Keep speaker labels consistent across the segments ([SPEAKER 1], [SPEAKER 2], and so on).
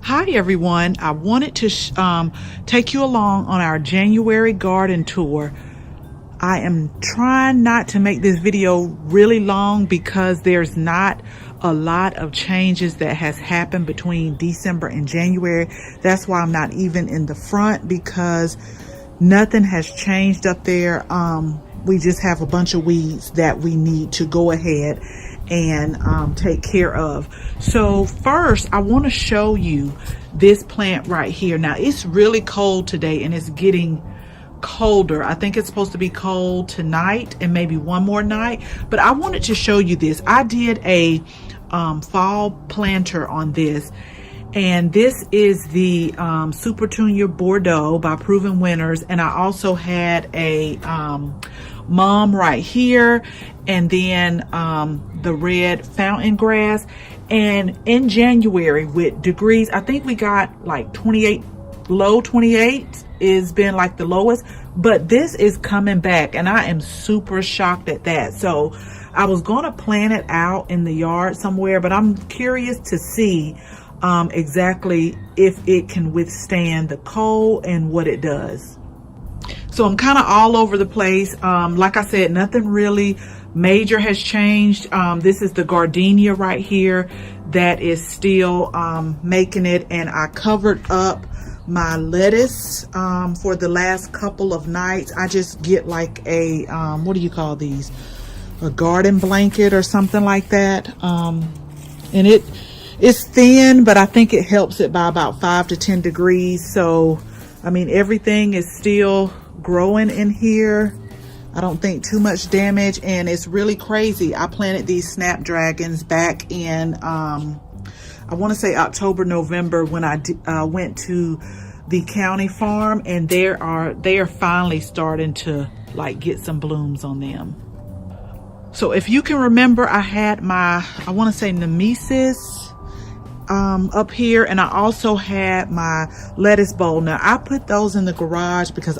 [SPEAKER 1] Hi everyone, I wanted to take you along on our January garden tour. I am trying not to make this video really long because there's not a lot of changes that has happened between December and January. That's why I'm not even in the front, because nothing has changed up there. We just have a bunch of weeds that we need to go ahead and take care of. So first I want to show you this plant right here. Now it's really cold today and it's getting colder. I think it's supposed to be cold tonight and maybe one more night, but I wanted to show you this. I did a fall planter on this, and this is the Super Tunia Bordeaux by Proven Winners, and I also had a mom right here, and then the red fountain grass. And in January with degrees, I think we got like 28, low 28 is been like the lowest, but this is coming back and I am super shocked at that. So I was going to plant it out in the yard somewhere, but I'm curious to see exactly if it can withstand the cold and what it does. So I'm kind of all over the place. Like I said, nothing really major has changed. This is the gardenia right here that is still making it, and I covered up my lettuce for the last couple of nights. I just get like a what do you call these, a garden blanket or something like that, and it's thin, but I think it helps it by about 5 to 10 degrees. So I mean, everything is still growing in here. I don't think too much damage, and it's really crazy. I planted these snapdragons back in I want to say October, November, when I went to the county farm, and they are finally starting to like get some blooms on them. So if you can remember, I had my, I want to say nemesis up here, and I also had my lettuce bowl. Now I put those in the garage because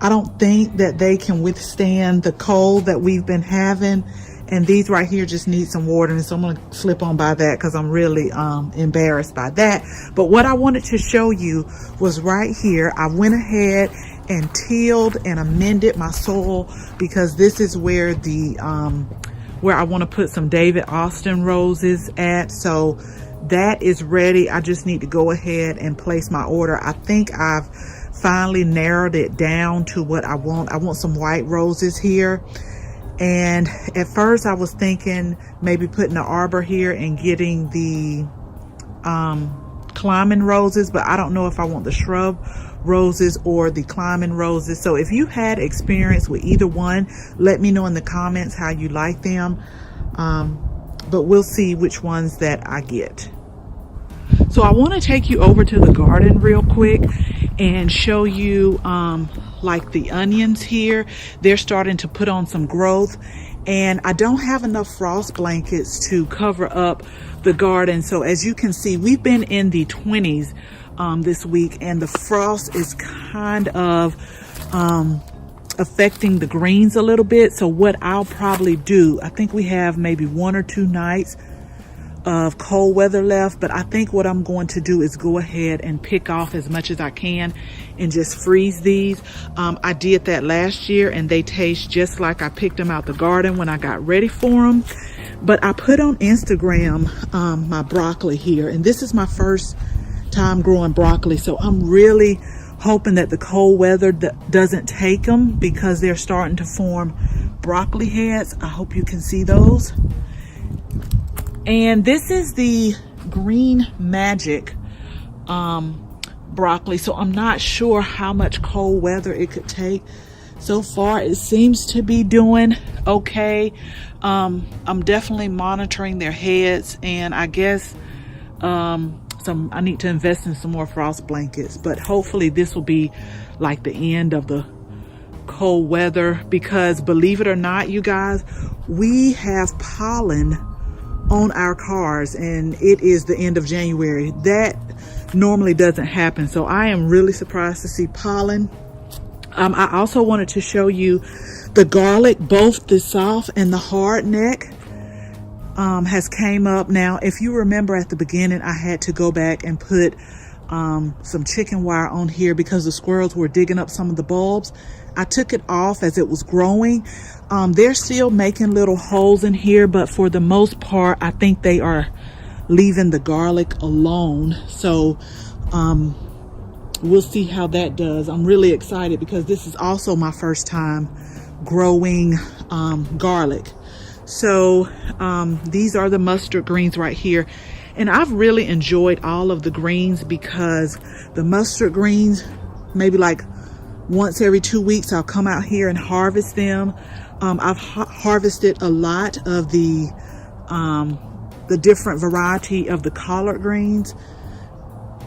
[SPEAKER 1] I don't think that they can withstand the cold that we've been having, and these right here just need some watering. So I'm going to slip on by that because I'm really embarrassed by that. But what I wanted to show you was right here. I went ahead and tilled and amended my soil because this is where the where I want to put some David Austin roses at. So that is ready. I just need to go ahead and place my order. I think I've finally narrowed it down to what I want. I want some white roses here, and at first I was thinking maybe putting an arbor here and getting the climbing roses, but I don't know if I want the shrub roses or the climbing roses. So if you had experience with either one, let me know in the comments how you like them, but we'll see which ones that I get. So I want to take you over to the garden real quick and show you like the onions here. They're starting to put on some growth, and I don't have enough frost blankets to cover up the garden. So as you can see, we've been in the 20s this week, and the frost is kind of affecting the greens a little bit. So what I'll probably do, I think we have maybe 1 or 2 nights of cold weather left, but I think what I'm going to do is go ahead and pick off as much as I can and just freeze these. I did that last year and they taste just like I picked them out the garden when I got ready for them. But I put on Instagram my broccoli here, and this is my first time growing broccoli, so I'm really hoping that the cold weather doesn't take them, because they're starting to form broccoli heads. I hope you can see those. And this is the Green Magic broccoli. So I'm not sure how much cold weather it could take. So far, it seems to be doing okay. I'm definitely monitoring their heads, and I guess I need to invest in some more frost blankets. But hopefully this will be like the end of the cold weather, because believe it or not, you guys, we have pollen on our cars, and it is the end of January. That normally doesn't happen, so I am really surprised to see pollen. I also wanted to show you the garlic, both the soft and the hard neck. has came up. Now, if you remember at the beginning, I had to go back and put some chicken wire on here because the squirrels were digging up some of the bulbs. I took it off as it was growing. They're still making little holes in here, but for the most part, I think they are leaving the garlic alone. So we'll see how that does. I'm really excited because this is also my first time growing garlic. So these are the mustard greens right here. And I've really enjoyed all of the greens because the mustard greens, maybe like once every 2 weeks, I'll come out here and harvest them. I've harvested a lot of the different variety of the collard greens.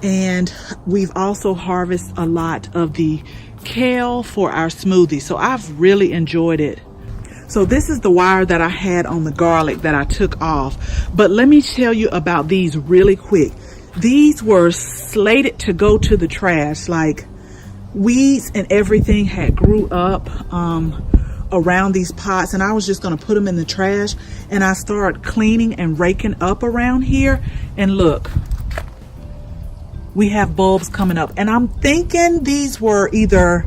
[SPEAKER 1] And we've also harvested a lot of the kale for our smoothie. So I've really enjoyed it. So this is the wire that I had on the garlic that I took off. But let me tell you about these really quick. These were slated to go to the trash. Like weeds and everything had grew up around these pots, and I was just going to put them in the trash. And I started cleaning and raking up around here, and look, we have bulbs coming up. And I'm thinking these were either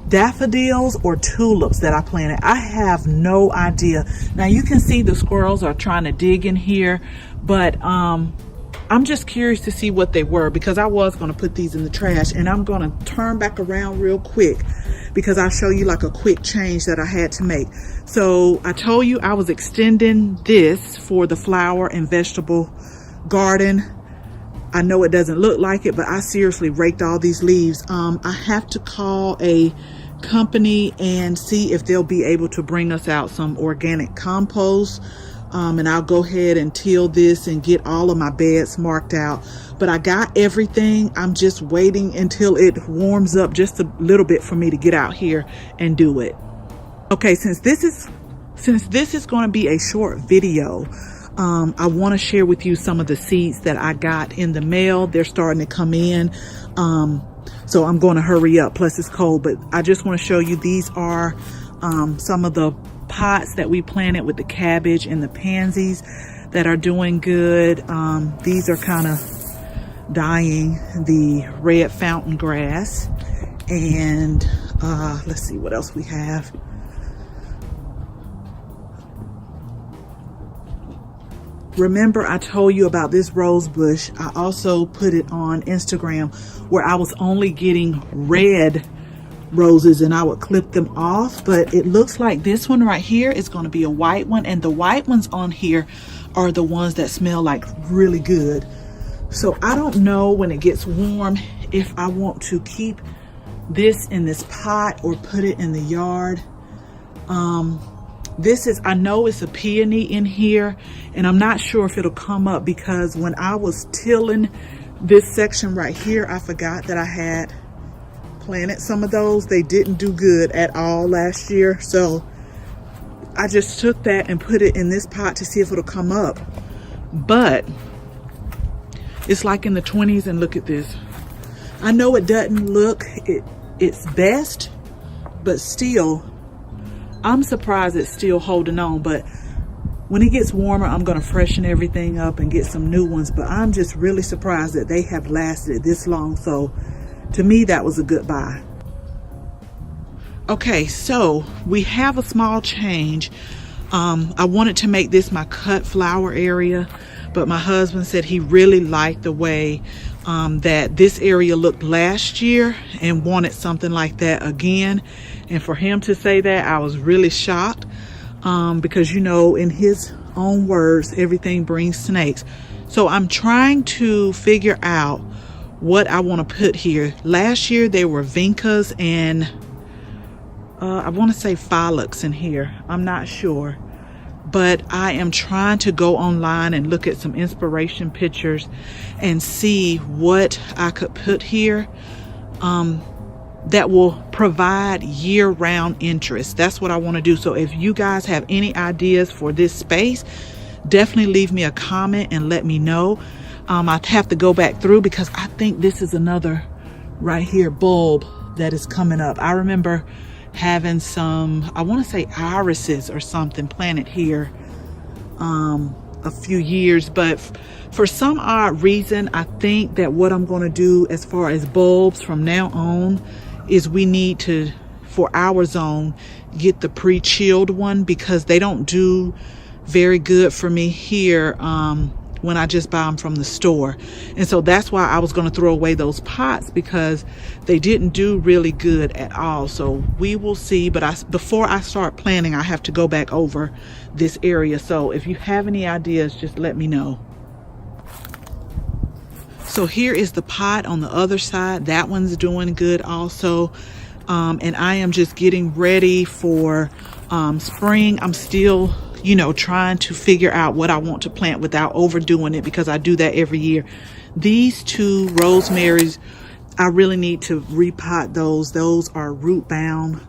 [SPEAKER 1] daffodils or tulips that I planted. I have no idea. Now you can see the squirrels are trying to dig in here, but I'm just curious to see what they were because I was going to put these in the trash. And I'm going to turn back around real quick because I'll show you like a quick change that I had to make. So I told you I was extending this for the flower and vegetable garden. I know it doesn't look like it, but I seriously raked all these leaves. I have to call a company and see if they'll be able to bring us out some organic compost. And I'll go ahead and till this and get all of my beds marked out. But I got everything. I'm just waiting until it warms up just a little bit for me to get out here and do it. Okay, since this is going to be a short video, I want to share with you some of the seeds that I got in the mail. They're starting to come in. So I'm going to hurry up. Plus it's cold, but I just want to show you these are some of the pots that we planted with the cabbage and the pansies that are doing good. These are kind of dying, the red fountain grass. And let's see what else we have. Remember I told you about this rose bush. I also put it on Instagram where I was only getting red roses and I would clip them off, but it looks like this one right here is going to be a white one, and the white ones on here are the ones that smell like really good. So I don't know when it gets warm if I want to keep this in this pot or put it in the yard. This is, I know it's a peony in here, and I'm not sure if it'll come up because when I was tilling this section right here, I forgot that I had planted some of those. They didn't do good at all last year. So I just took that and put it in this pot to see if it'll come up. But it's like in the 20s, and look at this. I know it doesn't look its best, but still, I'm surprised it's still holding on. But when it gets warmer, I'm going to freshen everything up and get some new ones. But I'm just really surprised that they have lasted this long. So to me, that was a good buy. Okay, so we have a small change. I wanted to make this my cut flower area, but my husband said he really liked the way that this area looked last year and wanted something like that again. And for him to say that, I was really shocked because, you know, in his own words, everything brings snakes. So I'm trying to figure out what I want to put here. Last year there were vincas and I want to say phyllox in here. I'm not sure, but I am trying to go online and look at some inspiration pictures and see what I could put here that will provide year-round interest. That's what I want to do. So if you guys have any ideas for this space, definitely leave me a comment and let me know. I'd have to go back through because I think this is another right here bulb that is coming up. I remember having some, I want to say irises or something planted here a few years, but for some odd reason, I think that what I'm going to do as far as bulbs from now on is we need to, for our zone, get the pre-chilled one, because they don't do very good for me here when I just buy them from the store. And so that's why I was going to throw away those pots, because they didn't do really good at all. So we will see, but before I start planting, I have to go back over this area. So if you have any ideas, just let me know. So here is the pot on the other side. That one's doing good also. And I am just getting ready for spring. I'm still, you know, trying to figure out what I want to plant without overdoing it, because I do that every year. These two rosemaries, I really need to repot those. Those are root bound,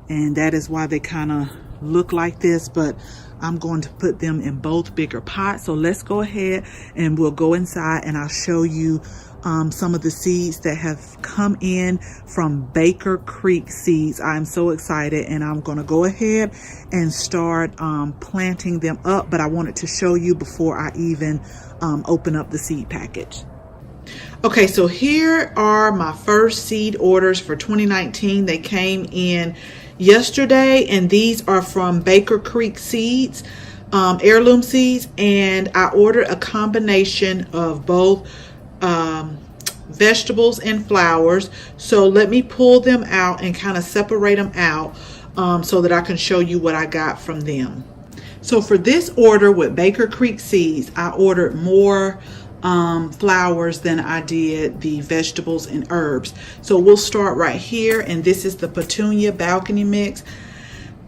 [SPEAKER 1] and that is why they kind of look like this, but I'm going to put them in both bigger pots. So let's go ahead and we'll go inside and I'll show you some of the seeds that have come in from Baker Creek Seeds. I'm so excited, and I'm going to go ahead and start planting them up, but I wanted to show you before I even open up the seed package. Okay, so here are my first seed orders for 2019. They came in yesterday, and these are from Baker Creek Seeds, Heirloom Seeds, and I ordered a combination of both vegetables and flowers. So let me pull them out and kind of separate them out so that I can show you what I got from them. So for this order with Baker Creek Seeds, I ordered more flowers than I did the vegetables and herbs. So we'll start right here, and this is the Petunia Balcony Mix.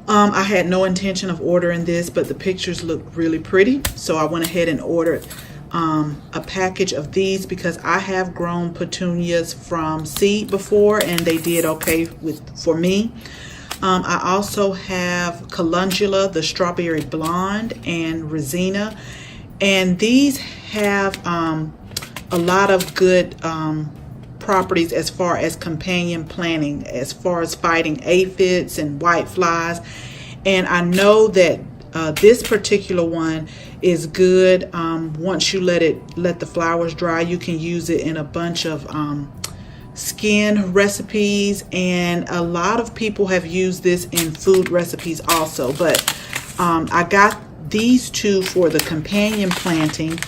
[SPEAKER 1] I had no intention of ordering this, but the pictures look really pretty, so I went ahead and ordered a package of these, because I have grown petunias from seed before and they did okay for me. I also have Calendula, the Strawberry Blonde, and Resina, and these have a lot of good properties as far as companion planting, as far as fighting aphids and white flies. And I know that this particular one is good. Once you let the flowers dry, you can use it in a bunch of skin recipes, and a lot of people have used this in food recipes also. But I got these two for the companion planting.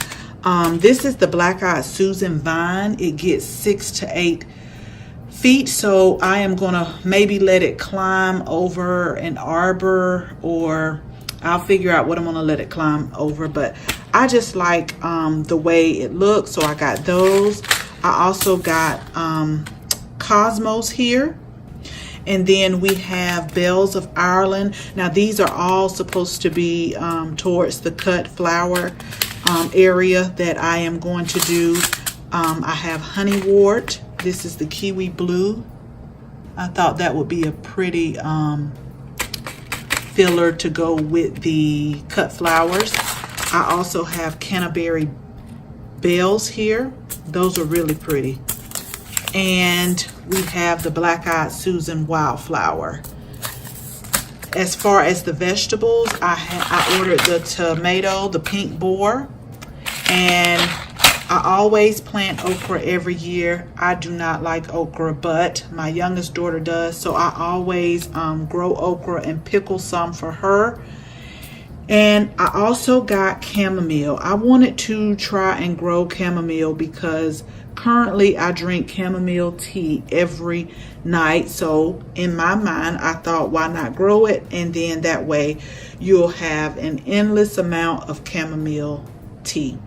[SPEAKER 1] This is the Black-Eyed Susan Vine. It gets 6 to 8 feet, so I am gonna maybe let it climb over an arbor, or I'll figure out what I'm gonna let it climb over, but I just like the way it looks, so I got those. I also got Cosmos here, and then we have Bells of Ireland. Now these are all supposed to be towards the cut flower area that I am going to do. I have Honeywort. This is the Kiwi Blue. I thought that would be a pretty filler to go with the cut flowers. I also have Canterbury Bells here. Those are really pretty. And we have the Black-Eyed Susan Wildflower. As far as the vegetables, I ordered the tomato, the pink boar, and I always plant okra every year. I do not like okra, but my youngest daughter does, so I always grow okra and pickle some for her. And I also got chamomile. I wanted to try and grow chamomile because currently I drink chamomile tea every night. So in my mind, I thought, why not grow it? And then that way you'll have an endless amount of chamomile tea.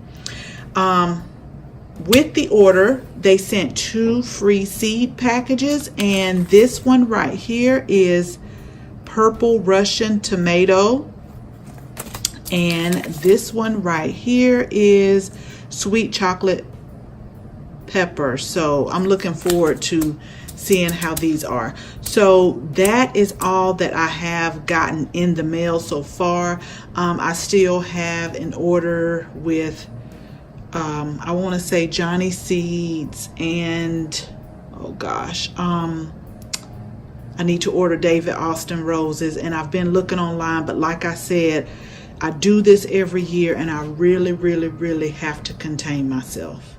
[SPEAKER 1] With the order, they sent 2 free seed packages, and this one right here is Purple Russian Tomato, and this one right here is Sweet Chocolate Pepper. So I'm looking forward to seeing how these are. So that is all that I have gotten in the mail so far. I still have an order with I want to say Johnny Seeds, and oh gosh, I need to order David Austin roses, and I've been looking online, but like I said, I do this every year, and I really, really, really have to contain myself.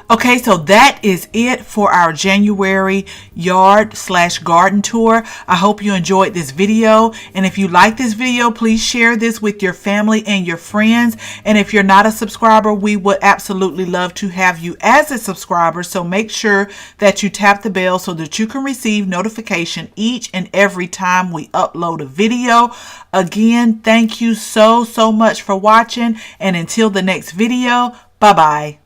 [SPEAKER 1] Okay, so that is it for our January yard/garden tour. I hope you enjoyed this video. And if you like this video, please share this with your family and your friends. And if you're not a subscriber, we would absolutely love to have you as a subscriber. So make sure that you tap the bell so that you can receive notification each and every time we upload a video. Again, thank you so much for watching. And until the next video, bye-bye.